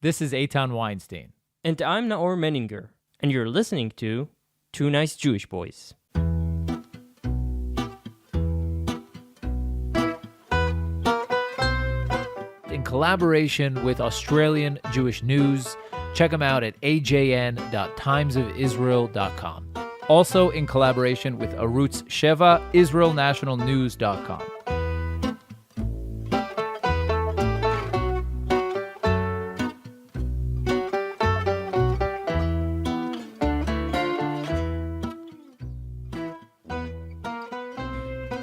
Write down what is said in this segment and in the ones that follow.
This is Eitan Weinstein. And I'm Naor Menninger, and you're listening to Two Nice Jewish Boys. In collaboration with Australian Jewish News, check them out at ajn.timesofisrael.com. Also in collaboration with Arutz Sheva, israelnationalnews.com.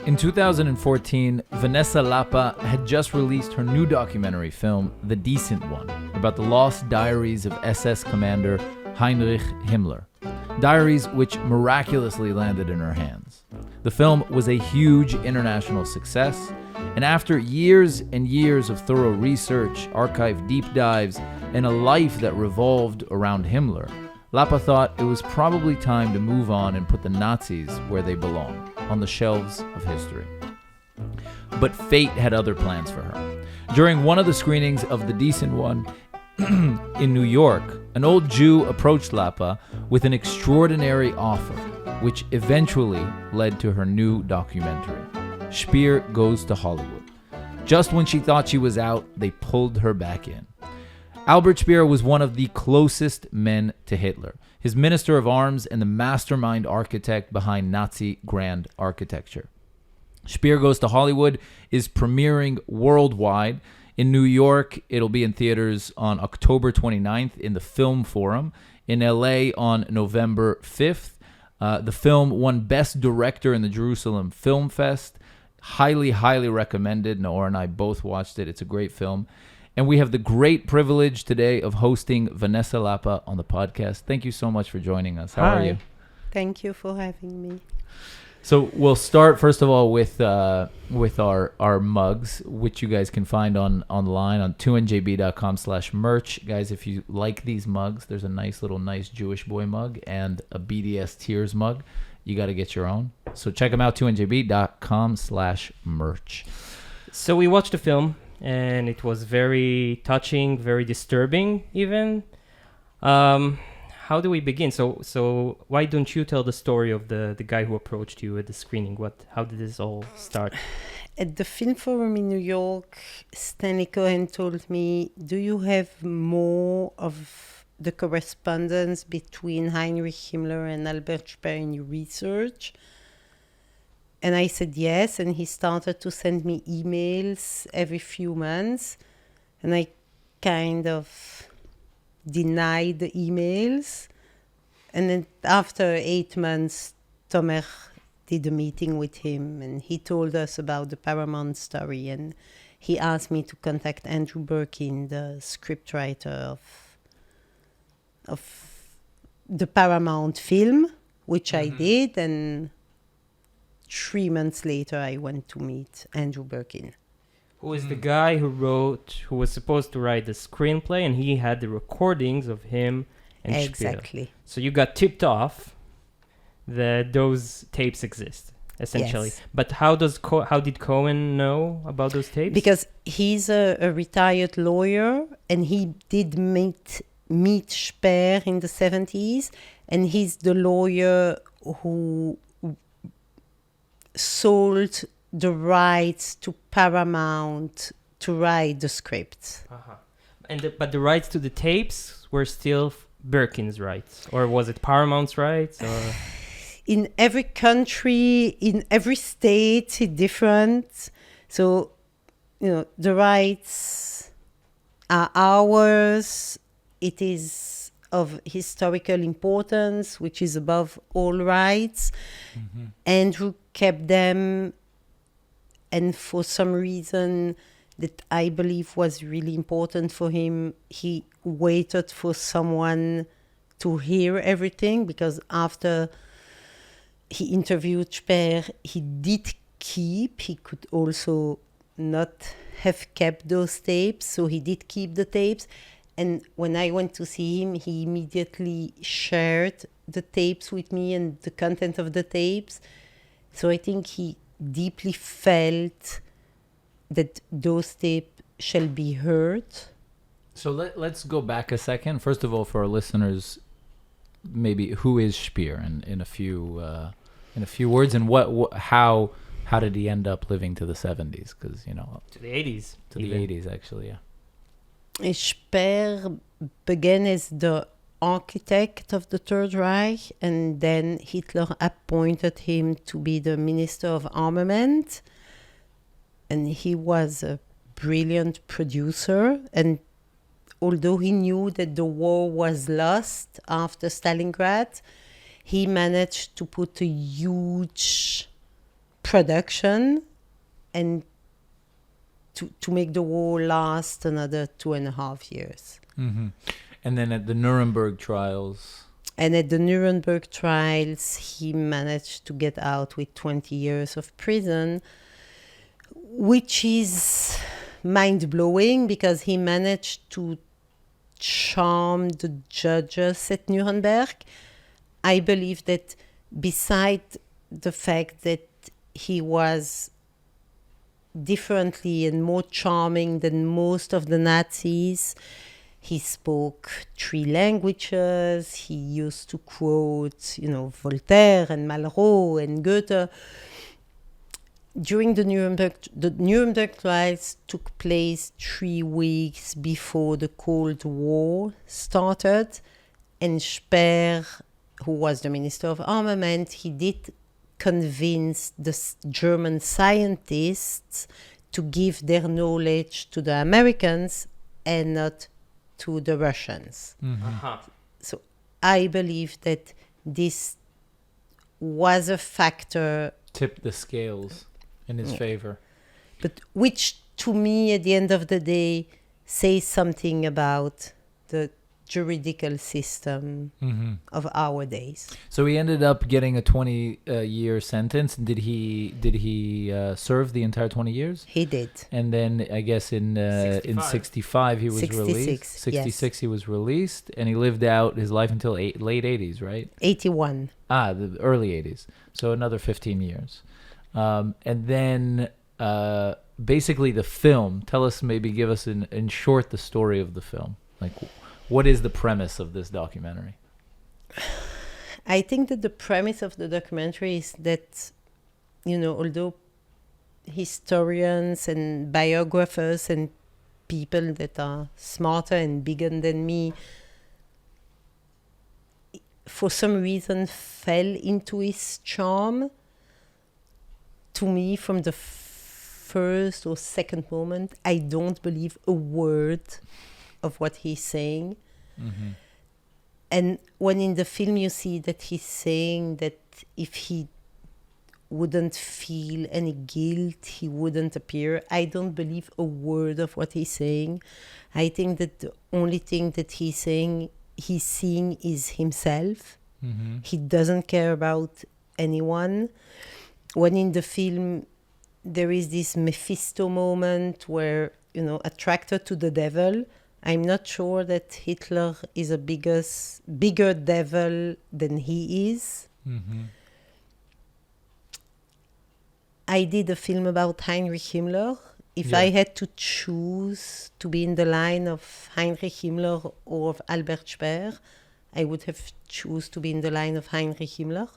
In 2014, Vanessa Lapa had just released her new documentary film, The Decent One, about the lost diaries of SS commander Heinrich Himmler. Diaries which miraculously landed in her hands. The film was a huge international success, and after years and years of thorough research, archive deep dives, and a life that revolved around Himmler, Lapa thought it was probably time to move on and put the Nazis where they belong, on the shelves of history. But fate had other plans for her. During one of the screenings of The Decent One in New York, an old Jew approached Lapa with an extraordinary offer, which eventually led to her new documentary, Speer Goes to Hollywood. Just when she thought she was out, they pulled her back in. Albert Speer was one of the closest men to Hitler, his Minister of Arms and the mastermind architect behind Nazi grand architecture. Speer Goes to Hollywood is premiering worldwide. In New York, it'll be in theaters on October 29th in the Film Forum. In LA on November 5th. The film won Best Director in the Jerusalem Film Fest. Highly, highly recommended. Naor and I both watched it. It's a great film. And we have the great privilege today of hosting Vanessa Lapa on the podcast. Thank you so much for joining us. How are you? Thank you for having me. So we'll start first of all with our mugs, which you guys can find online on 2njb.com/merch. Guys, if you like these mugs, there's a nice Jewish boy mug and a BDS Tears mug. You got to get your own. So check them out, 2njb.com/merch. So we watched the film, and it was very touching, very disturbing even. How do we begin? So why don't you tell the story of the guy who approached you at the screening? How did this all start? At the Film Forum in New York, Stanley Cohen told me, do you have more of the correspondence between Heinrich Himmler and Albert Speer in your research? And I said yes, and he started to send me emails every few months, and I kind of denied the emails. And then after 8 months, Tomer did a meeting with him, and he told us about the Paramount story, and he asked me to contact Andrew Birkin, the scriptwriter of the Paramount film, which I did, and 3 months later I went to meet Andrew Birkin. Who is the guy who was supposed to write the screenplay, and he had the recordings of him and Speer. Exactly. So you got tipped off that those tapes exist, essentially. Yes. But how did Cohen know about those tapes? Because he's a retired lawyer, and he did meet Speer in the 70s, and he's the lawyer who sold the rights to Paramount to write the script. Uh-huh. But the rights to the tapes were still Birkin's rights, or was it Paramount's rights? Or? In every country, in every state, it's different. So, the rights are ours. It is of historical importance, which is above all rights. Mm-hmm. Andrew kept them, and for some reason that I believe was really important for him, he waited for someone to hear everything, because after he interviewed Speer, he could also not have kept those tapes, so he did keep the tapes. And when I went to see him, he immediately shared the tapes with me and the content of the tapes. So I think he deeply felt that those tapes shall be heard. So let's go back a second. First of all, for our listeners, maybe who is Speer in a few words, and how did he end up living to the 70s? Because To the 80s. to the 80s actually, yeah. Speer began as the architect of the Third Reich, and then Hitler appointed him to be the Minister of Armament. And he was a brilliant producer, and although he knew that the war was lost after Stalingrad, he managed to put a huge production and to make the war last another 2.5 years. Mm-hmm. And then at the Nuremberg Trials. And at the Nuremberg Trials, he managed to get out with 20 years of prison, which is mind-blowing because he managed to charm the judges at Nuremberg. I believe that beside the fact that he was differently and more charming than most of the Nazis, he spoke 3 languages. He used to quote, Voltaire and Malraux and Goethe. During the Nuremberg trials took place 3 weeks before the Cold War started, and Speer, who was the Minister of Armament, he did convince the German scientists to give their knowledge to the Americans and not to the Russians. Mm-hmm. Uh-huh. So I believe that this was a factor, Tipped the scales in his favor. but which to me at the end of the day says something about the juridical system Mm-hmm. of our days. So he ended up getting a 20-year sentence. Did he serve the entire 20 years? He did. And then I guess in 65 he was 66, released. 66 yes. he was released, and he lived out his life until late 80s, right? 81. The early 80s. So another 15 years. And then basically the film. Tell us, maybe give us in short the story of the film. Like, what is the premise of this documentary? I think that the premise of the documentary is that, although historians and biographers and people that are smarter and bigger than me, for some reason fell into his charm, to me, from the first or second moment, I don't believe a word of what he's saying. Mm-hmm. And when in the film you see that he's saying that if he wouldn't feel any guilt, he wouldn't appear, I don't believe a word of what he's saying. I think that the only thing that he's seeing is himself. Mm-hmm. He doesn't care about anyone. When in the film there is this Mephisto moment where, attracted to the devil, I'm not sure that Hitler is a bigger devil than he is. Mm-hmm. I did a film about Heinrich Himmler. If I had to choose to be in the line of Heinrich Himmler or of Albert Speer, I would have choose to be in the line of Heinrich Himmler.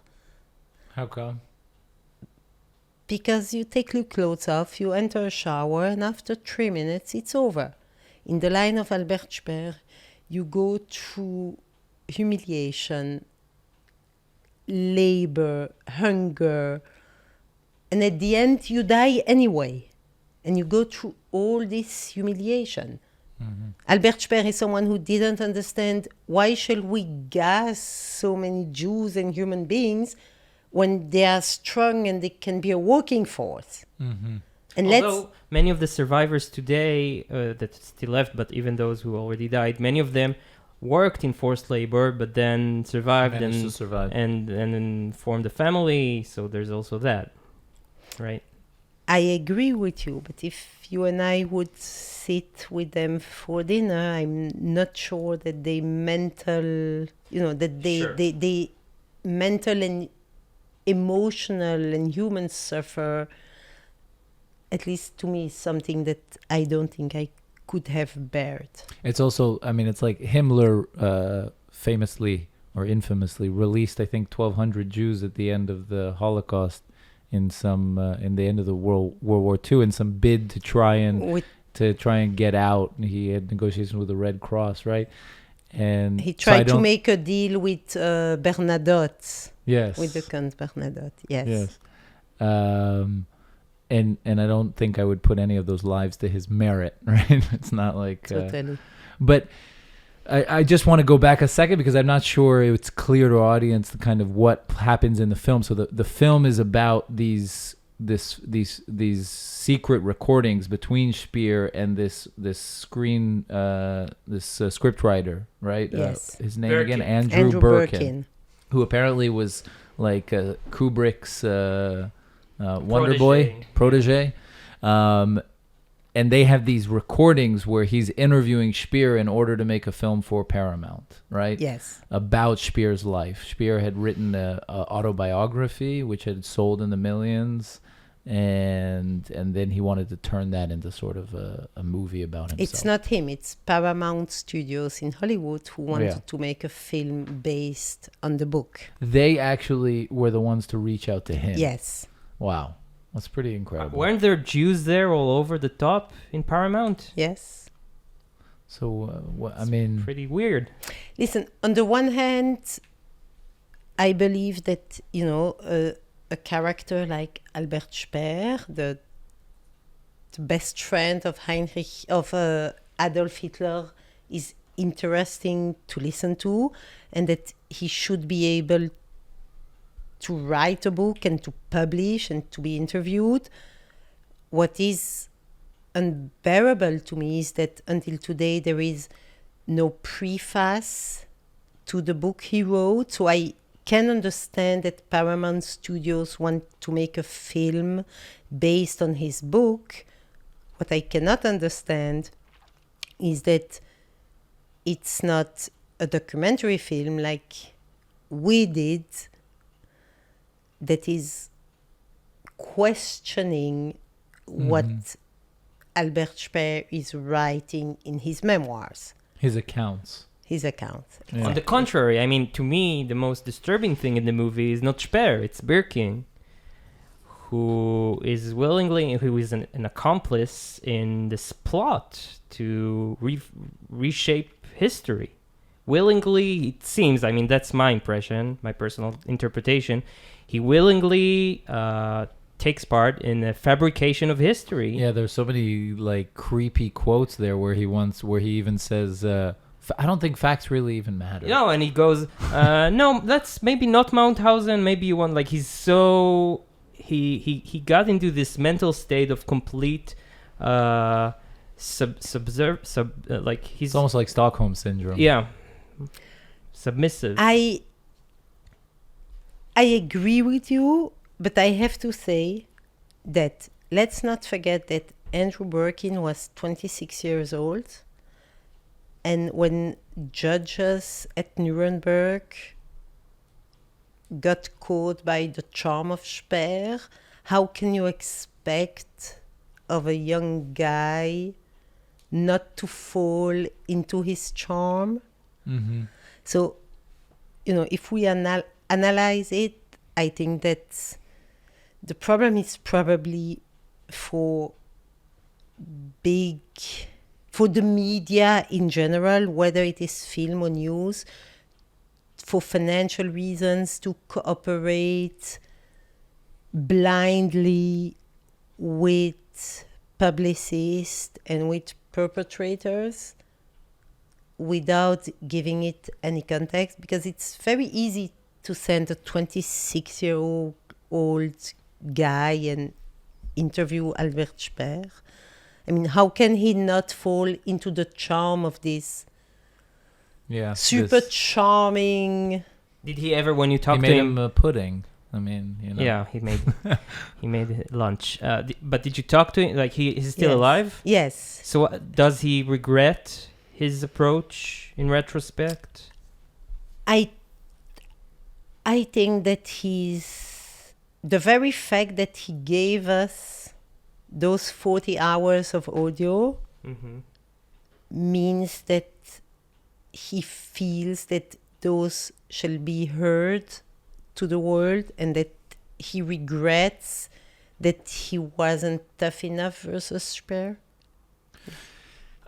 How come? Because you take your clothes off, you enter a shower, and after 3 minutes, it's over. In the line of Albert Speer, you go through humiliation, labor, hunger, and at the end, you die anyway. And you go through all this humiliation. Mm-hmm. Albert Speer is someone who didn't understand why shall we gas so many Jews and human beings when they are strong and they can be a working force. Mm-hmm. And Although many of the survivors today that still left, but even those who already died, many of them worked in forced labor, but then survived Managed to survive. and then formed a family. So there's also that, right? I agree with you, but if you and I would sit with them for dinner, I'm not sure that they mental, they mental and emotional and human suffer. At least to me, is something that I don't think I could have bared. It's also, I mean, it's like Himmler famously or infamously released, I think, 1,200 Jews at the end of the Holocaust in the end of the World War II in some bid to try and get out. He had negotiations with the Red Cross, right? And he tried to make a deal with Bernadotte. Yes. With the Count Bernadotte. Yes. Yes. And I don't think I would put any of those lives to his merit, right? It's not like... Totally. But I just want to go back a second because I'm not sure it's clear to our audience the kind of what happens in the film. So the film is about these secret recordings between Speer and this scriptwriter, right? Yes. His name Birkin. again, Andrew Birkin, who apparently was like Kubrick's Wonder Boy protege. And they have these recordings where he's interviewing Speer in order to make a film for Paramount, right? Yes. About Speer's life. Speer had written an autobiography which had sold in the millions, and then he wanted to turn that into sort of a movie about himself. It's not him. It's Paramount Studios in Hollywood who wanted to make a film based on the book. They actually were the ones to reach out to him. Yes. Wow. That's pretty incredible. Weren't there Jews there all over the top in Paramount? Yes. So, I mean... Pretty weird. Listen, on the one hand, I believe that, a character like Albert Speer, the best friend of Adolf Hitler, is interesting to listen to, and that he should be able to write a book and to publish and to be interviewed. What is unbearable to me is that until today there is no preface to the book he wrote. So I can understand that Paramount Studios want to make a film based on his book. What I cannot understand is that it's not a documentary film like we did that is questioning what Albert Speer is writing in his memoirs. His accounts. Yeah. On the contrary, I mean, to me, the most disturbing thing in the movie is not Speer, it's Birkin, who is an accomplice in this plot to reshape history. Willingly, it seems, I mean, that's my impression, my personal interpretation, he willingly takes part in the fabrication of history. Yeah, there's so many like creepy quotes there where he even says, I don't think facts really even matter. No, and he goes, no, that's maybe not Mauthausen, maybe you want, like, he's so, he got into this mental state of complete, like, he's... It's almost like Stockholm Syndrome. Yeah. Submissive. I agree with you, but I have to say that let's not forget that Andrew Birkin was 26 years old. And when judges at Nuremberg got caught by the charm of Speer, how can you expect of a young guy not to fall into his charm? Mm-hmm. So, if we analyze it, I think that the problem is probably for the media in general, whether it is film or news, for financial reasons to cooperate blindly with publicists and with perpetrators without giving it any context, because it's very easy to send a 26-year-old guy and interview Albert Speer. I mean, how can he not fall into the charm of this super charming... Did he ever, when you talked to made him... a pudding. I mean, Yeah, he made lunch. But did you talk to him? Like, he's still Yes. alive? Yes. So does he regret his approach in retrospect? I think that the very fact that he gave us those 40 hours of audio means that he feels that those shall be heard to the world, and that he regrets that he wasn't tough enough versus Speer.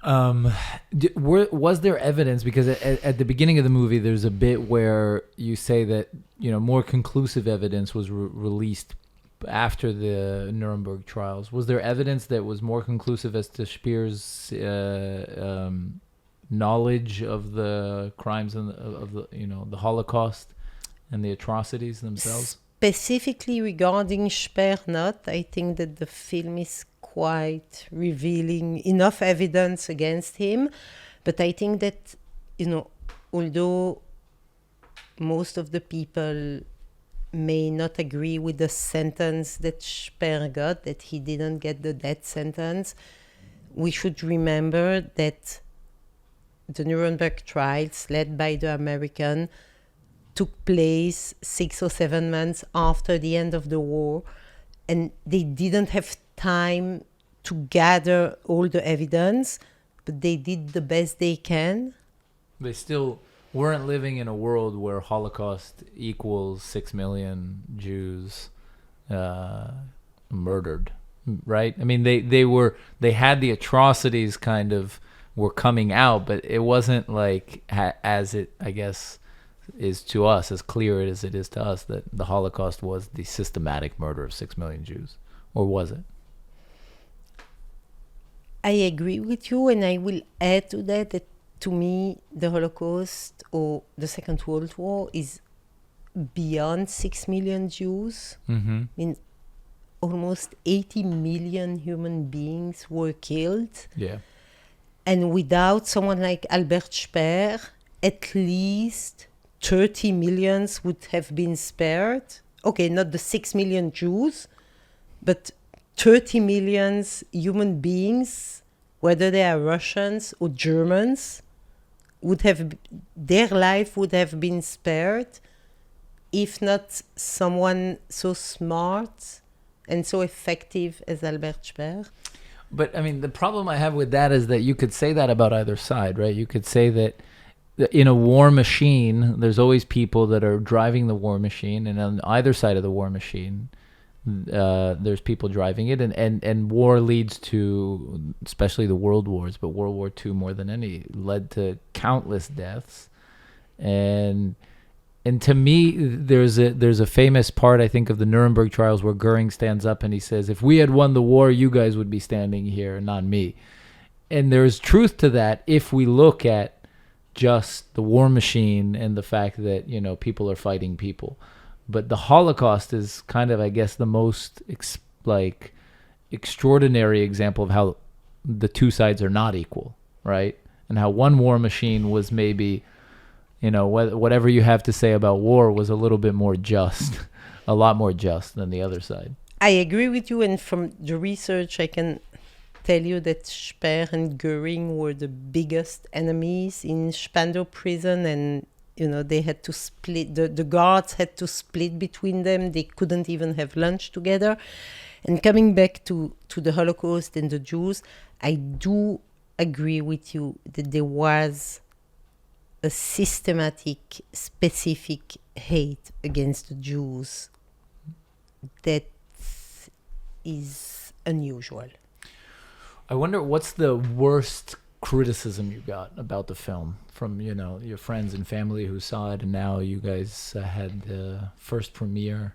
Was there evidence, because at the beginning of the movie there's a bit where you say that more conclusive evidence was released after the Nuremberg trials. Was there evidence that was more conclusive as to Speer's knowledge of the crimes and of the Holocaust and the atrocities themselves? Specifically regarding Speer, not. I think that the film is quite revealing enough evidence against him, but I think that although most of the people may not agree with the sentence that Speer got, that he didn't get the death sentence, we should remember that the Nuremberg trials, led by the American, took place 6 or 7 months after the end of the war, and they didn't have time to gather all the evidence, but they did the best they can. They still weren't living in a world where Holocaust equals 6 million Jews murdered, right? I mean, they had the atrocities kind of were coming out, but it wasn't like as it, I guess, is to us, as clear as it is to us, that the Holocaust was the systematic murder of 6 million Jews. Or was it? I agree with you, and I will add to that to me, the Holocaust or the Second World War is beyond 6 million Jews. Mm-hmm. I mean, almost 80 million human beings were killed. Yeah. And without someone like Albert Speer, at least 30 millions would have been spared. Okay, not the 6 million Jews, but 30 million human beings, whether they are Russians or Germans, their life would have been spared if not someone so smart and so effective as Albert Speer. But I mean, the problem I have with that is that you could say that about either side, right? You could say that in a war machine, there's always people that are driving the war machine, and on either side of the war machine, there's people driving it, and war leads to, especially the world wars, but World War II more than any, led to countless deaths. And to me, there's a famous part, I think, of the Nuremberg trials where Goering stands up and he says, if we had won the war, you guys would be standing here, not me. And there's truth to that if we look at just the war machine and the fact that, people are fighting people. But the Holocaust is kind of, I guess, the most extraordinary example of how the two sides are not equal, right? And how one war machine was maybe, whatever you have to say about war was a little bit more just, a lot more just than the other side. I agree with you, and from the research I can tell you that Speer and Goering were the biggest enemies in Spandau prison, and they had to split, the guards had to split between them. They couldn't even have lunch together. And coming back to the Holocaust and the Jews, I do agree with you that there was a systematic, specific hate against the Jews that is unusual. I wonder what's the worst criticism you got about the film from, your friends and family who saw it, and now you guys had the first premiere.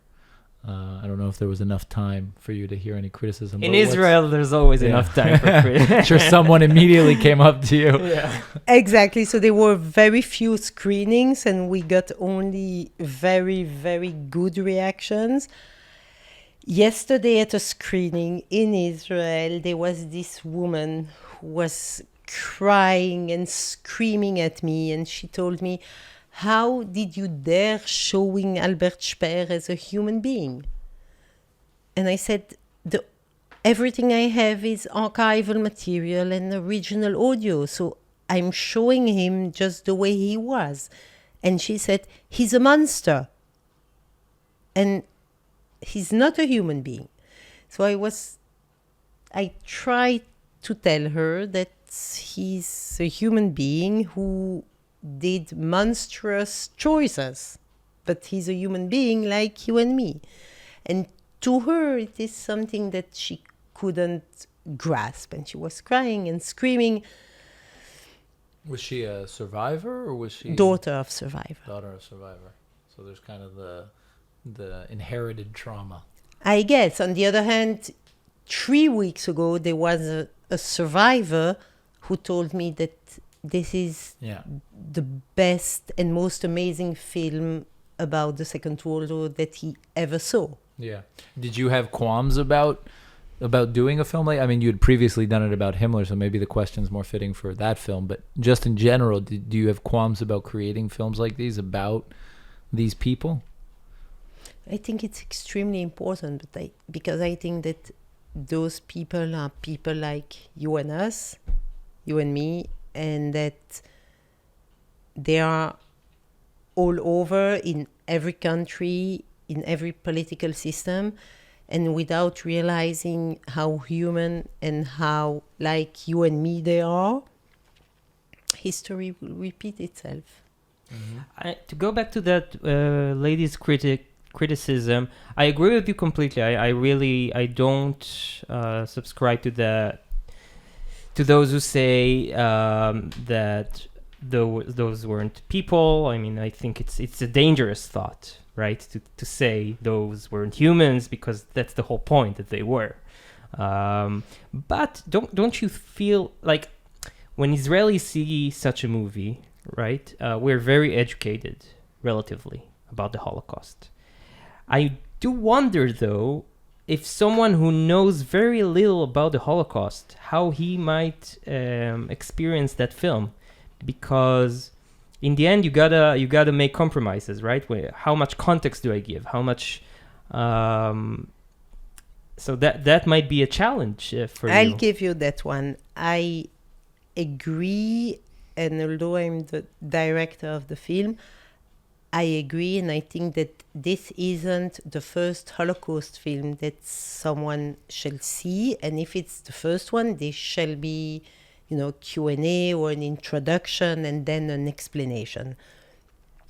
I don't know if there was enough time for you to hear any criticism. In Israel, there's always enough time for criticism. I'm sure someone immediately came up to you. Yeah. Exactly. So there were very few screenings, and we got only very, very good reactions. Yesterday at a screening in Israel, there was this woman who was crying and screaming at me, and she told me, how did you dare showing Albert Speer as a human being? And I said, everything I have is archival material and original audio, so I'm showing him just the way he was. And she said, he's a monster. And he's not a human being. So I tried to tell her that he's a human being who did monstrous choices, but he's a human being like you and me. And to her, it is something that she couldn't grasp, and she was crying and screaming. Was she a survivor, or was she Daughter of survivor. daughter of survivor? So there's kind of the inherited trauma. I guess. On the other hand, 3 weeks ago, there was a survivor who told me that this is Yeah. the best and most amazing film about the Second World War that he ever saw. Yeah. Did you have qualms about doing a film like? I mean, you had previously done it about Himmler, so maybe the question's more fitting for that film. But just in general, do you have qualms about creating films like these about these people? I think it's extremely important, because I think that those people are people like you and us, you and me, and that they are all over in every country, in every political system, and without realizing how human and how like you and me they are, history will repeat itself. To go back to that lady's criticism, I agree with you completely. I don't subscribe to those who say that those weren't people. I mean, I think it's a dangerous thought, right? To say those weren't humans, because that's the whole point, that they were. But don't you feel like when Israelis see such a movie, right? We're very educated, relatively, about the Holocaust. I do wonder, though, if someone who knows very little about the Holocaust, how he might experience that film, because in the end you gotta make compromises, right? How much context do I give? How much? So that might be a challenge for you. I'll give you that one. I agree, and although I'm the director of the film, I agree, and I think that this isn't the first Holocaust film that someone shall see, and if it's the first one, there shall be, Q&A or an introduction and then an explanation.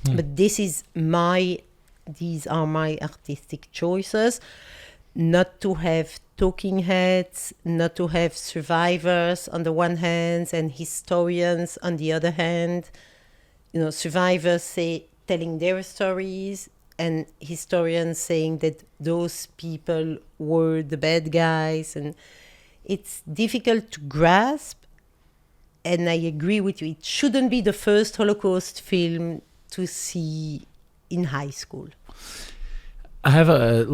But these are my artistic choices, not to have talking heads, not to have survivors on the one hand and historians on the other hand. Survivors telling their stories, and historians saying that those people were the bad guys, and it's difficult to grasp. And I agree with you, it shouldn't be the first Holocaust film to see in high school. I have a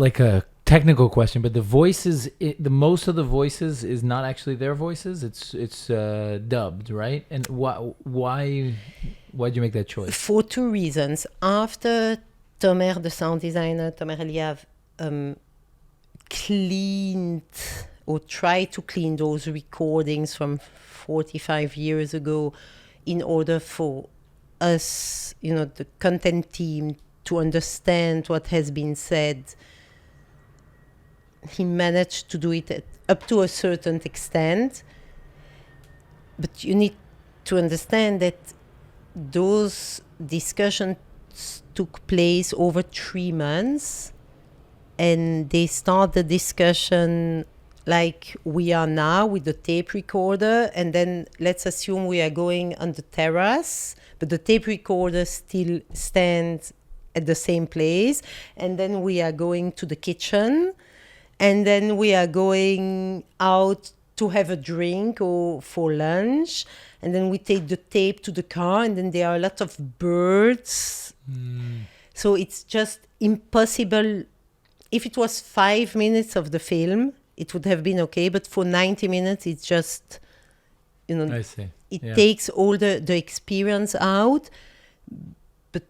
technical question, but the voices, the most of the voices is not actually their voices. It's dubbed, right? And why'd you make that choice? For two reasons. After Tomer, the sound designer, Tomer Eliav, cleaned or tried to clean those recordings from 45 years ago in order for us, the content team, to understand what has been said. He managed to do it up to a certain extent. But you need to understand that those discussions took place over 3 months, and they start the discussion like we are now with the tape recorder, and then let's assume we are going on the terrace, but the tape recorder still stands at the same place, and then we are going to the kitchen, and then we are going out to have a drink or for lunch, and then we take the tape to the car, and then there are a lot of birds. So it's just impossible. If it was 5 minutes of the film, it would have been okay, but for 90 minutes, it's just, I see. It takes all the experience out. But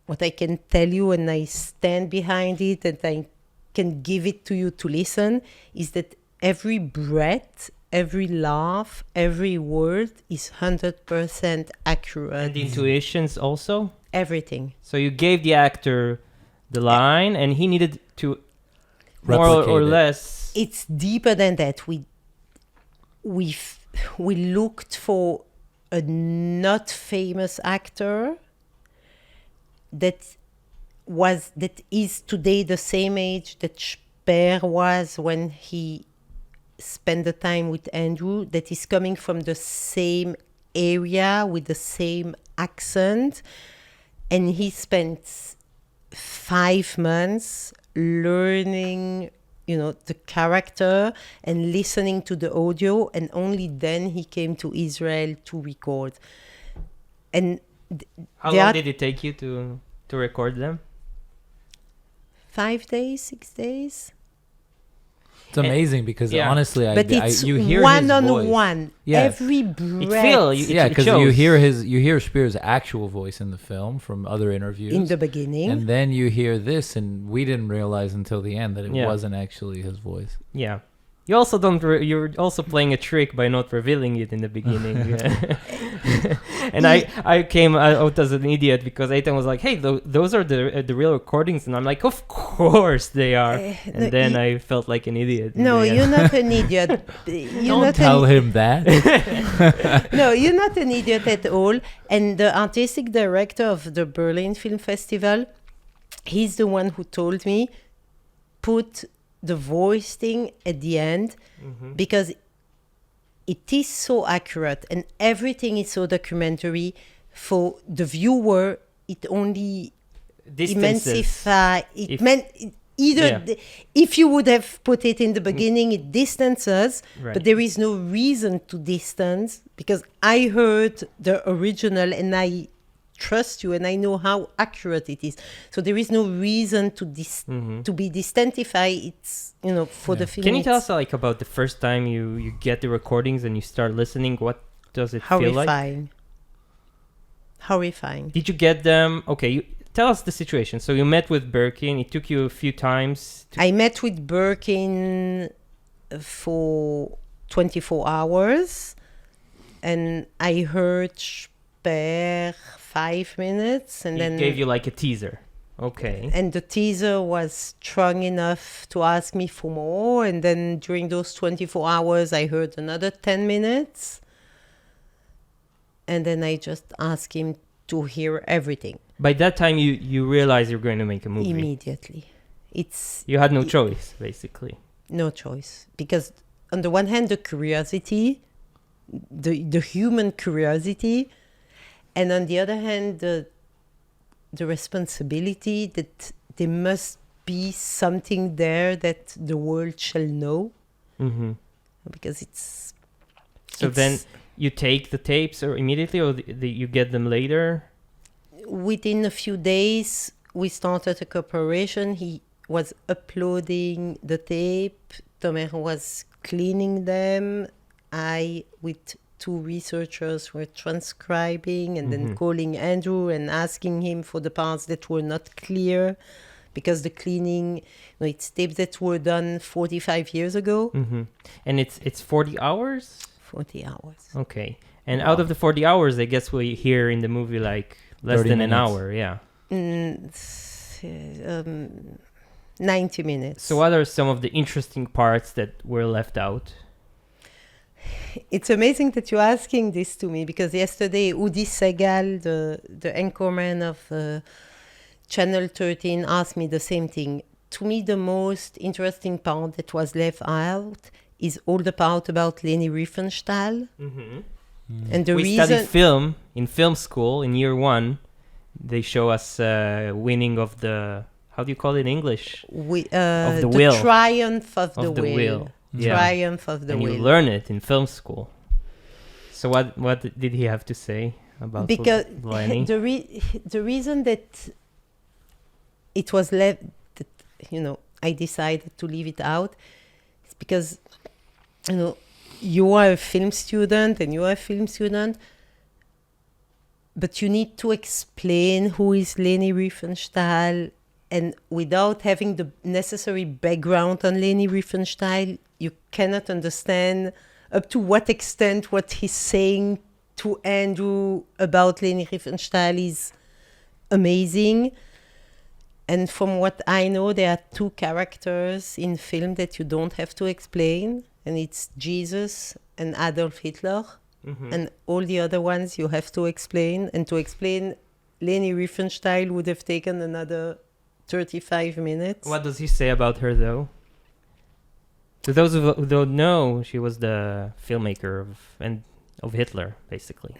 what I can tell you, and I stand behind it, and I can give it to you to listen, is that every breath, every laugh, every word is 100% accurate. And the intuitions also? Everything. So you gave the actor the line, and he needed to more replicate or it. less. It's deeper than that. we looked for a not famous actor that is today the same age that Speer was when he spent the time with Andrew, that is coming from the same area with the same accent, and he spent 5 months learning, the character and listening to the audio, and only then he came to Israel to record. And how long did it take you to record them? 5 days, 6 days. It's amazing because honestly, it's you hear one-on-one. His voice. Yeah. Every breath. Because you hear Speer's actual voice in the film from other interviews in the beginning, and then you hear this, and we didn't realize until the end that it wasn't actually his voice. Yeah. You also don't. You're also playing a trick by not revealing it in the beginning. And I came out as an idiot because Eitan was like, "Hey, those are the real recordings," and I'm like, "Of course they are." And then I felt like an idiot. No, you're not an idiot. Don't tell him that. No, you're not an idiot at all. And the artistic director of the Berlin Film Festival, he's the one who told me, put the voice thing at the end, because it is so accurate and everything is so documentary. For the viewer, it only immensifies. If you would have put it in the beginning, it distances, but there is no reason to distance, because I heard the original and I trust you and I know how accurate it is. So there is no reason to be distantified. It's, for the film. Can you tell us about the first time you get the recordings and you start listening? What does it feel like? Horrifying. Did you get them? Okay, tell us the situation. So you met with Birkin. It took you a few times. I met with Birkin for 24 hours and I heard Speer 5 minutes, and then gave you like a teaser. Okay. And the teaser was strong enough to ask me for more, and then during those 24 hours I heard another 10 minutes, and then I just asked him to hear everything. By that time you realized you're going to make a movie. Immediately. You had no choice, basically. No choice, because on the one hand the curiosity, the human curiosity, and on the other hand, the responsibility that there must be something there that the world shall know. Because it's... So then you take the tapes or immediately, or you get them later? Within a few days, we started a cooperation. He was uploading the tape. Tomer was cleaning them. I, with 2 researchers, were transcribing and then calling Andrew and asking him for the parts that were not clear, because the cleaning, it's tapes that were done 45 years ago. And it's 40 hours? 40 hours. Okay. And out of the 40 hours, I guess we hear in the movie like less than an hour, 90 minutes. So what are some of the interesting parts that were left out? It's amazing that you're asking this to me, because yesterday Udi Segal, the anchorman of Channel 13, asked me the same thing. To me, the most interesting part that was left out is all the part about Lenny Riefenstahl. And we studied film in film school in year 1. They show us winning of the, how do you call it in English? Of the will. Triumph of the will. Triumph of the will. And you learn it in film school. So what did he have to say about Lenny? The reason that it was left, that, I decided to leave it out, is because, you are a film student and you are a film student, but you need to explain who is Lenny Riefenstahl, and without having the necessary background on Lenny Riefenstahl, you cannot understand up to what extent what he's saying to Andrew about Lenny Riefenstahl is amazing. And from what I know, there are 2 characters in film that you don't have to explain, and it's Jesus and Adolf Hitler. Mhm. And all the other ones you have to explain. And to explain Lenny Riefenstahl would have taken another 35 minutes. What does he say about her, though? To those who don't know, she was the filmmaker of Hitler, basically.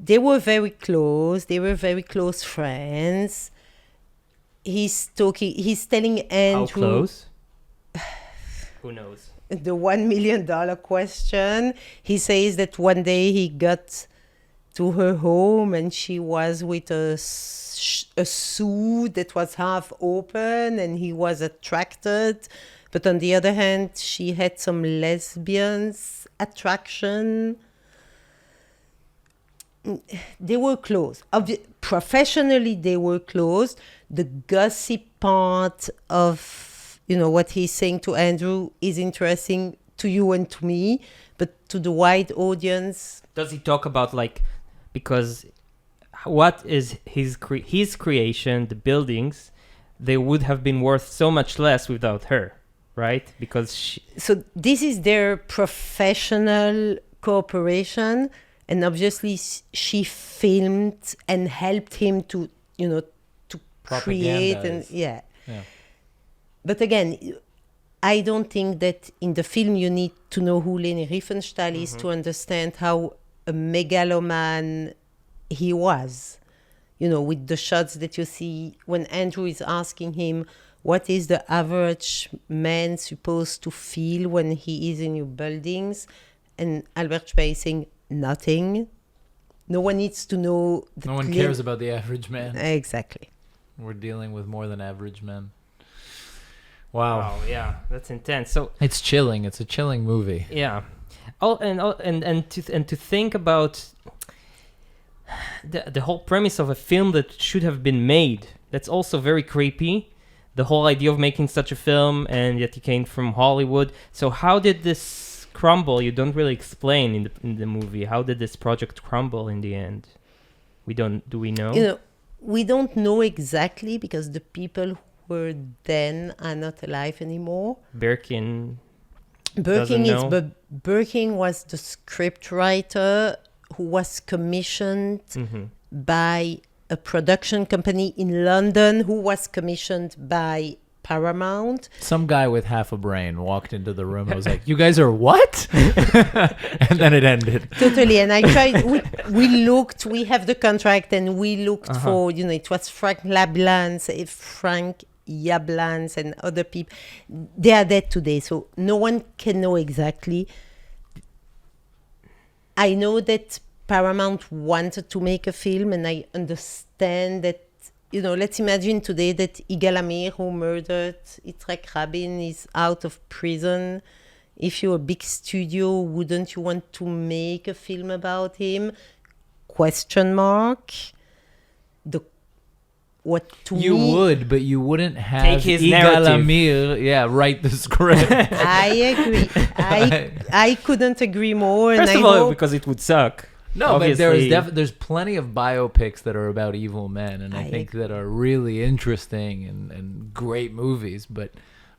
They were very close. They were very close friends. He's telling Andrew... How close? Who knows? The $1 million question. He says that one day he got to her home and she was with a suit that was half open and he was attracted. But on the other hand, she had some lesbians attraction. They were close. Professionally, they were close. The gossip part of what he's saying to Andrew is interesting to you and to me, but to the wide audience. Does he talk about because what is his creation, the buildings, they would have been worth so much less without her, right? Because so this is their professional cooperation, and obviously she filmed and helped him to create and yeah. But again, I don't think that in the film you need to know who Lenny Riefenstahl is to understand how a megaloman he was. With the shots that you see when Andrew is asking him, what is the average man supposed to feel when he is in your buildings? And Albert Speer is saying, nothing. No one needs to know. No one cares about the average man. Exactly. We're dealing with more than average men. Wow. Yeah, that's intense. So it's chilling. It's a chilling movie. Yeah. And to think about the whole premise of a film that should have been made. That's also very creepy. The whole idea of making such a film, and yet it came from Hollywood. So how did this crumble? You don't really explain in the movie. How did this project crumble in the end? Do we know? We don't know exactly because the people were then are not alive anymore. Birkin was the script writer who was commissioned by a production company in London who was commissioned by Paramount. Some guy with half a brain walked into the room and was like, you guys are what? And then it ended. Totally. And I tried, we have the contract and we looked for, it was Frank Yablans and other people. They are dead today, so no one can know exactly. I know that Paramount wanted to make a film, and I understand that, let's imagine today that Yigal Amir, who murdered Yitzhak Rabin, is out of prison. If you're a big studio, wouldn't you want to make a film about him? ? You would, but you wouldn't have take his Yigal narrative. Amir, write the script. I agree. I couldn't agree more. First of all, because it would suck. No, obviously. but there's plenty of biopics that are about evil men, and I think that are really interesting and great movies. But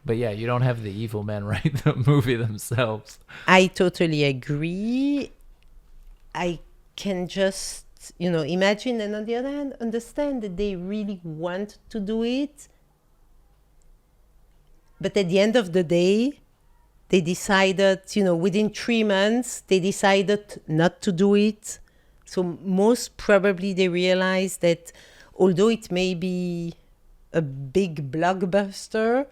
yeah, you don't have the evil men write the movie themselves. I totally agree. I can just imagine, and on the other hand, understand that they really want to do it. But at the end of the day, they decided, within 3 months, they decided not to do it. So most probably they realized that although it may be a big blockbuster,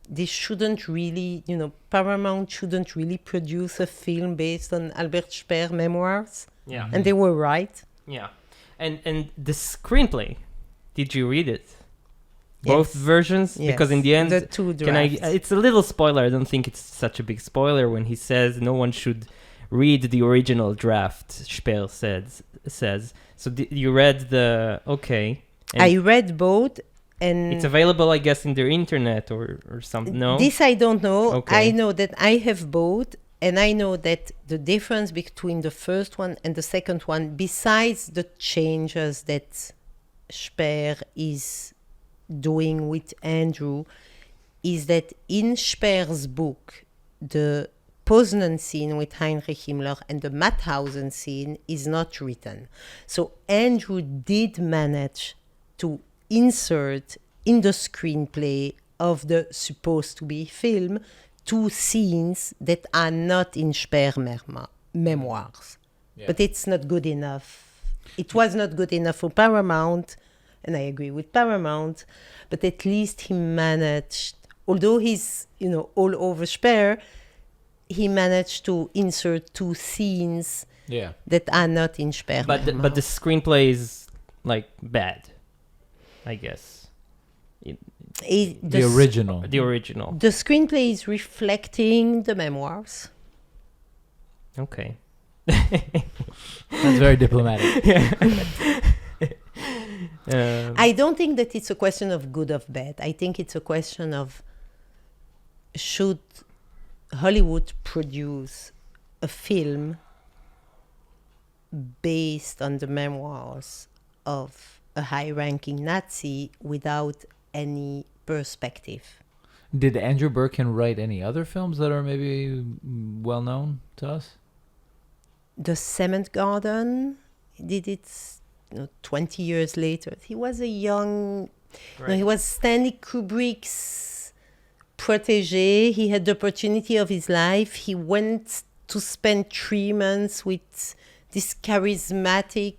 they shouldn't really, Paramount shouldn't really produce a film based on Albert Speer memoirs. Yeah. And they were right. Yeah. And the screenplay, did you read it? Yes. Both versions? Yes. Because in the end, the two drafts. it's a little spoiler. I don't think it's such a big spoiler when he says no one should read the original draft, Speer says. So you read the... Okay. And I read both. And it's available, I guess, in their internet or something. No? This I don't know. Okay. I know that I have both. And I know that the difference between the first one and the second one, besides the changes that Speer is doing with Andrew, is that in Speer's book, the Poznan scene with Heinrich Himmler and the Mauthausen scene is not written. So Andrew did manage to insert in the screenplay of the supposed to be film 2 scenes that are not in Speer memoirs. Yeah. But it's not good enough. It was not good enough for Paramount, and I agree with Paramount, but at least he managed, although he's, all over Speer, he managed to insert 2 scenes that are not in Speer. But the screenplay is like bad, I guess. The original. The original. The screenplay is reflecting the memoirs. Okay. That's very diplomatic. I don't think that it's a question of good or bad. I think it's a question of should Hollywood produce a film based on the memoirs of a high-ranking Nazi without any perspective. Did Andrew Birkin write any other films that are maybe well known to us? The Cement Garden did it 20 years later. He was a young... Right. he was Stanley Kubrick's protege. He had the opportunity of his life. He went to spend 3 months with this charismatic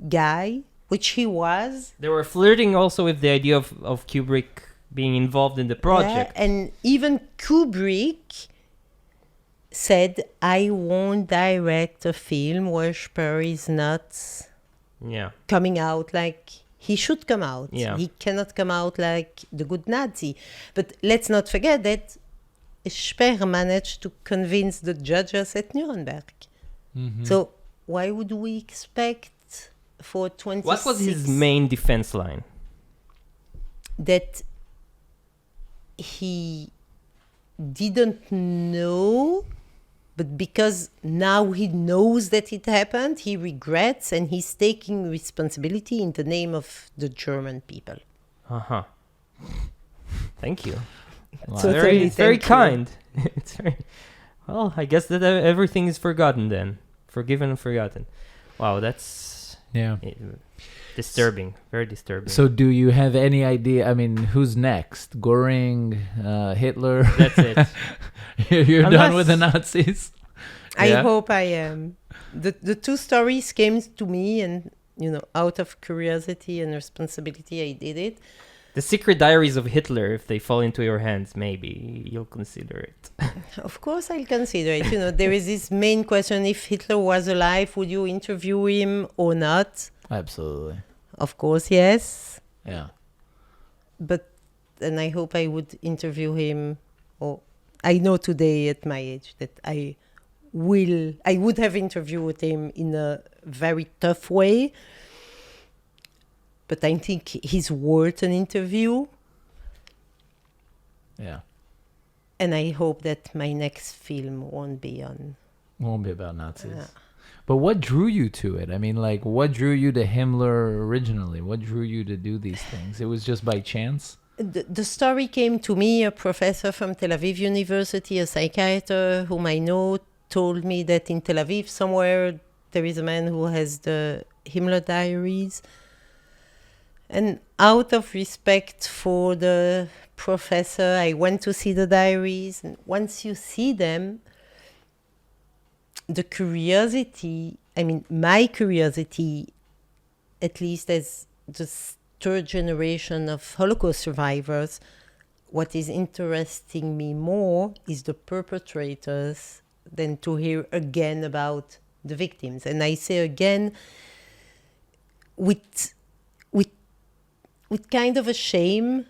guy, which he was. They were flirting also with the idea of Kubrick being involved in the project. Yeah, and even Kubrick said, I won't direct a film where Speer is not coming out like he should come out. Yeah. He cannot come out like the good Nazi. But let's not forget that Speer managed to convince the judges at Nuremberg. Mm-hmm. So why would we expect for 26... What was his main defense line? That he didn't know, but because now he knows that it happened, he regrets and he's taking responsibility in the name of the German people. Uh-huh. Thank you. Wow. It's very kind. It's very... Well, I guess that everything is forgotten then. Forgiven and forgotten. Wow, that's disturbing. Very disturbing. So do you have any idea? I mean, who's next? Goering, Hitler? That's it. You're done with the Nazis? I hope I am. The 2 stories came to me and, out of curiosity and responsibility, I did it. The Secret Diaries of Hitler, if they fall into your hands, maybe you'll consider it. Of course I'll consider it. There is this main question, if Hitler was alive, would you interview him or not? Absolutely. Of course, yes. Yeah. And I hope I would interview him, or I know today at my age that I would have interviewed him in a very tough way. But I think he's worth an interview. Yeah. And I hope that my next film won't be about Nazis. Yeah. But what drew you to it? I mean, what drew you to Himmler originally? What drew you to do these things? It was just by chance? The story came to me. A professor from Tel Aviv University, a psychiatrist whom I know, told me that in Tel Aviv somewhere there is a man who has the Himmler Diaries. And out of respect for the professor, I went to see the diaries. And once you see them, the curiosity, my curiosity, at least as the 3rd generation of Holocaust survivors, what is interesting me more is the perpetrators than to hear again about the victims. And I say again, with kind of a shame,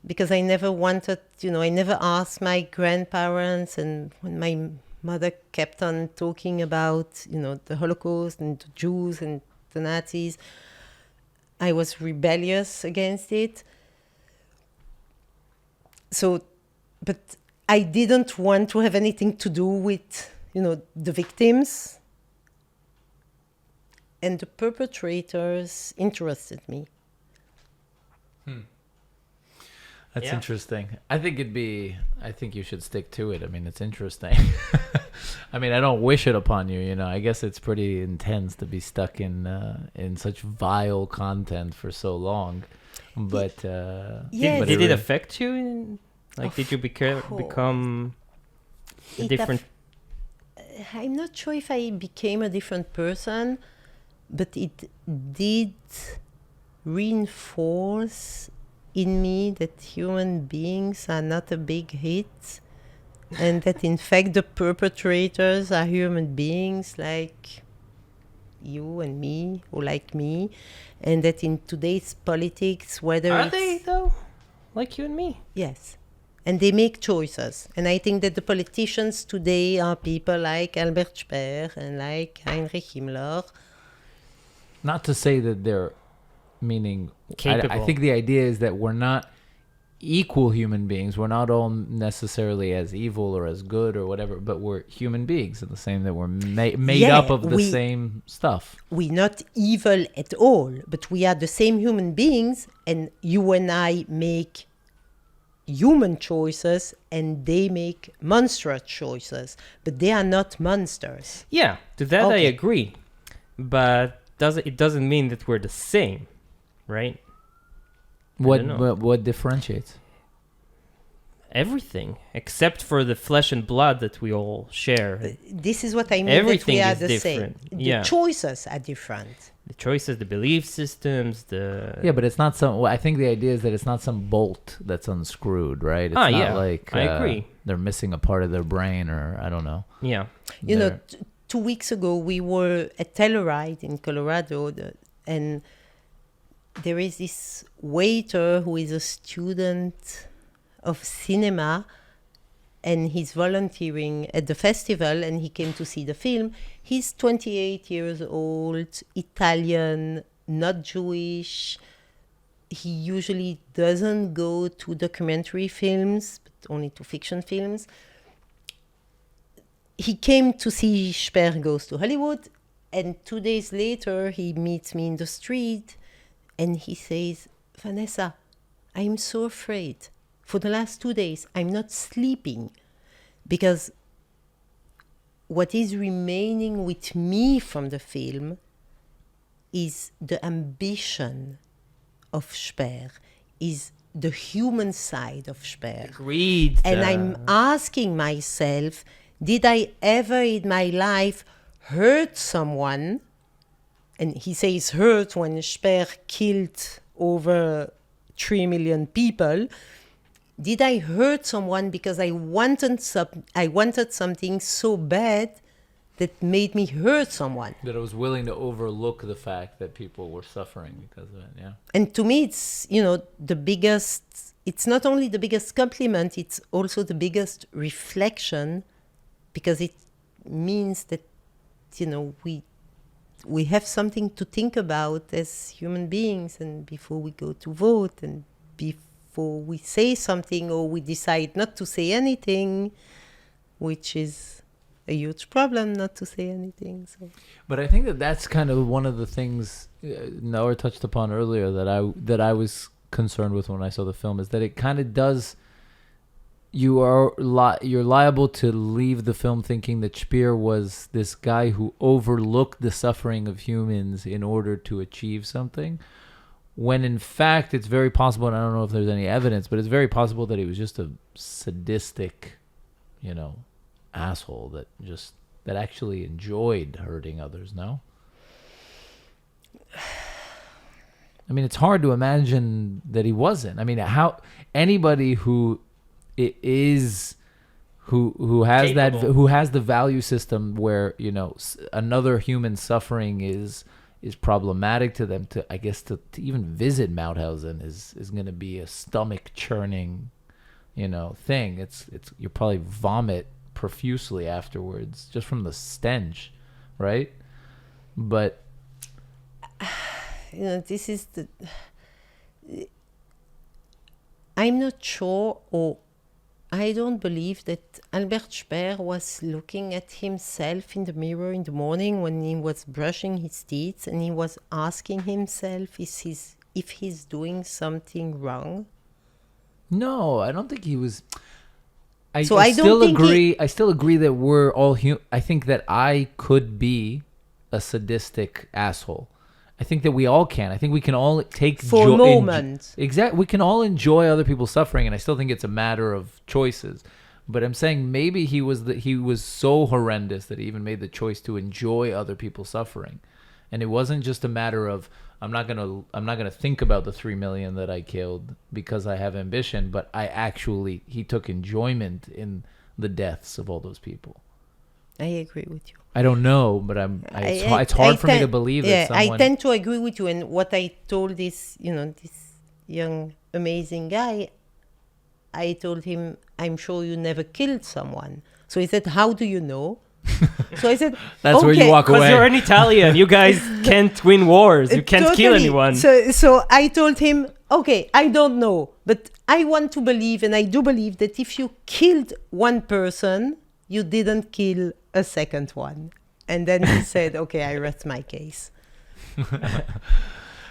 because I never wanted, I never asked my grandparents, and when my mother kept on talking about, the Holocaust and the Jews and the Nazis, I was rebellious against it. So, but I didn't want to have anything to do with, the victims. And the perpetrators interested me. That's Yeah. interesting. I think you should stick to it. I mean, it's interesting. I mean, I don't wish it upon you, you know. I guess it's pretty intense to be stuck in such vile content for so long. But Yes. but Did it really- affect you? Like, did you become a It different? I'm not sure if I became a different person, but it did reinforce in me that human beings are not a big hit, and that in fact the perpetrators are human beings like you and me, or like me, and that in today's politics, whether Are it's they though? Like you and me? yes. And they make choices. And I think that the politicians today are people like Albert Speer and like Heinrich Himmler. not to say that they're meaning I Capable. think the idea is that we're not equal human beings. We're not all necessarily as evil or as good or whatever, but we're human beings in the same that we're made Yeah, up of the same stuff. We're not evil at all, but we are the same human beings, and you and I make human choices and they make monstrous choices, but they are not monsters. Yeah, to that I Okay. agree, but it doesn't mean that we're the same, right? don't know. What differentiates? Everything except for the flesh and blood that we all share. This is what I mean, Everything that we are is the different. same. Yeah. The choices are different. The choices, the belief systems, the Yeah, but it's not some. Well, I think the idea is that it's not some bolt that's unscrewed, right? It's not yeah, like I agree. they're missing a part of their brain, or I don't know. yeah. You know, They're- 2 weeks ago we were at Telluride in Colorado, and there is this waiter who is a student of cinema, and he's volunteering at the festival, and he came to see the film. He's 28 years old, Italian, not Jewish. He usually doesn't go to documentary films, but only to fiction films. He came to see Speer Goes to Hollywood, and 2 days later he meets me in the street, and he says, "Vanessa, I'm so afraid. For the last 2 days, I'm not sleeping, because what is remaining with me from the film is the ambition of Speer, is the human side of Speer. Greed. And I'm asking myself, did I ever in my life hurt someone?" And he says hurt when Speer killed over 3 million people. Did I hurt someone because I wanted something so bad that made me hurt someone? That I was willing to overlook the fact that people were suffering because of it. Yeah. And to me, it's, the biggest, it's not only the biggest compliment, it's also the biggest reflection, because it means that, we have something to think about as human beings, and before we go to vote, and before we say something, or we decide not to say anything, which is a huge problem, not to say anything. So. But I think that that's kind of one of the things Noah touched upon earlier that I was concerned with when I saw the film, is that it kind of does. You're liable to leave the film thinking that Speer was this guy who overlooked the suffering of humans in order to achieve something, when in fact it's very possible, and I don't know if there's any evidence, but it's very possible that he was just a sadistic, asshole that actually enjoyed hurting others. No? I mean, it's hard to imagine that he wasn't. I mean, how anybody who has Capable. who has the value system where another human suffering is problematic to them, to even visit Mauthausen is going to be a stomach churning thing. It's you probably vomit profusely afterwards just from the stench, right? But this is I'm not sure, or I don't believe that Albert Speer was looking at himself in the mirror in the morning when he was brushing his teeth, and he was asking himself if he's doing something wrong. No, I don't think he was. I So I don't still think agree. I still agree that we're all human. I think that I could be a sadistic asshole. I think that we all can. I think we can all take For a moment. Exactly. We can all enjoy other people's suffering, and I still think it's a matter of choices. But I'm saying maybe he was so horrendous that he even made the choice to enjoy other people's suffering, and it wasn't just a matter of I'm not gonna think about the 3 million that I killed because I have ambition, but he took enjoyment in the deaths of all those people. I agree with you. I don't know, but it's hard for me to believe that someone. I tend to agree with you. And what I told this young, amazing guy, I told him, I'm sure you never killed someone. So he said, how do you know? So I said, that's okay. where you walk Because away. you're an Italian. You guys can't win wars. You can't kill Totally. anyone. So I told him, okay, I don't know, but I want to believe, and I do believe that if you killed one person, you didn't kill a second one. And then he said, okay, I rest my case.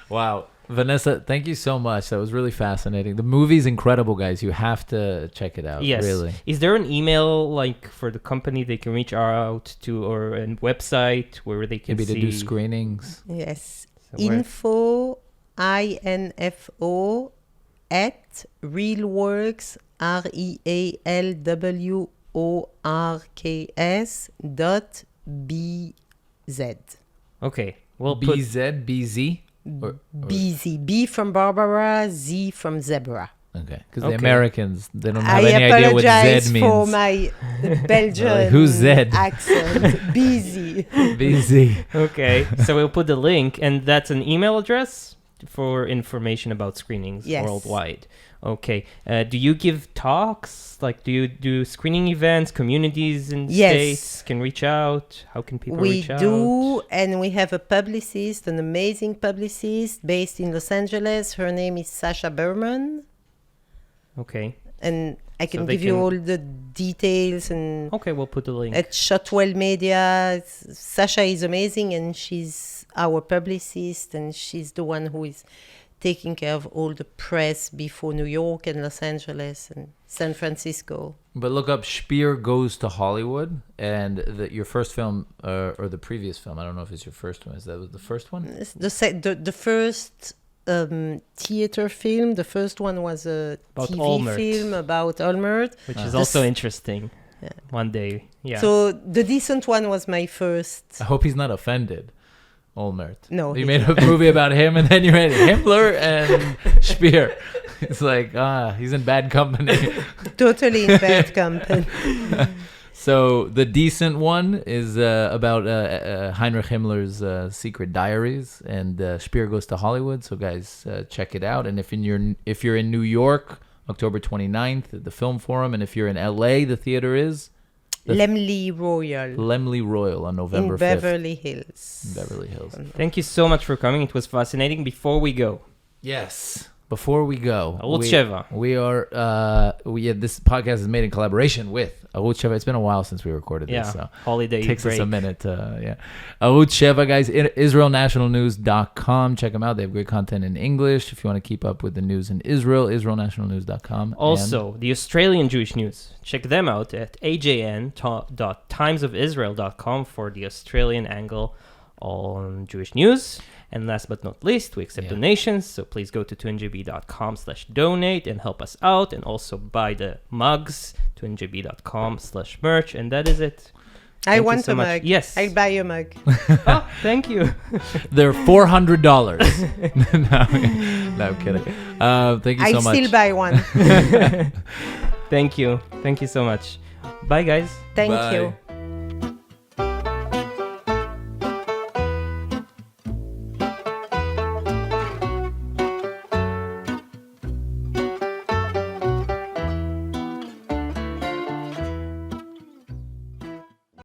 Wow. Vanessa, thank you so much. That was really fascinating. The movie's incredible, guys. You have to check it out. Yes. Really. Is there an email like for the company they can reach out to, or a website where they can Maybe see? to do screenings. Yes. So where- Info, INFO, at realworks, REALWORKS.BZ. Okay. We'll put BZ, BZ? Or- BZ. B from Barbara, Z from Zebra. Okay. Because Okay. the Americans, they don't I have any idea what apologize Z for means. my Belgian Like, who's Zed? accent. BZ. BZ. Okay, so we'll put the link, and that's an email address for information about screenings Yes. worldwide. Okay, do you give talks? Like, do you do screening events? Communities in Yes. states can reach out. How can people We reach out? do, and we have a publicist, an amazing publicist based in Los Angeles. Her name is Sasha Berman, Okay, and I can they give you can- all the details. And okay, we'll put the link. at Shotwell Media, Sasha is amazing, and she's our publicist, and she's the one who is taking care of all the press before New York and Los Angeles and San Francisco. But look up Speer Goes to Hollywood, and your first film, or the previous film, I don't know if it's your first one. Is that the first one? It's the first theater film. The first one was a About TV Ulmert. film about Ulmert. Which is The also s- interesting. Yeah. One day, yeah. So the decent one was my first. I hope he's not offended. Olmert. No, You he's made a movie about him, and then you made Himmler and Speer. It's like, he's in bad company. Totally in bad company. So the decent one is about Heinrich Himmler's secret diaries, and Speer Goes to Hollywood. So guys, check it out. And if you're in New York, October 29th at the Film Forum, and if you're in LA, the theater is Lemley Royal Lemley Royal on November in 5th. Beverly Hills. In Beverly Hills. Thank you so much for coming. It was fascinating. Before we go, Yes. Before we go, Arutz Sheva. we are this podcast is made in collaboration with Arutz Sheva. It's been a while since we recorded Yeah, this, so holiday it takes break. us a minute. Arutz Sheva, guys, IsraelNationalNews.com. Check them out. They have great content in English. If you want to keep up with the news in Israel, IsraelNationalNews.com. Also, the Australian Jewish news. Check them out at ajn.timesofisrael.com for the Australian angle on Jewish news. And last but not least, we accept donations. So please go to 2njb.com/donate and help us out. And also buy the mugs, 2njb.com/merch. And that is it. I Thank you want so a much. mug. Yes. I'll buy a mug. Oh, thank you. They're $400. No, I'm kidding. Thank you so I'll much. still buy one. Thank you. Thank you so much. Bye, guys. Thank Bye. you.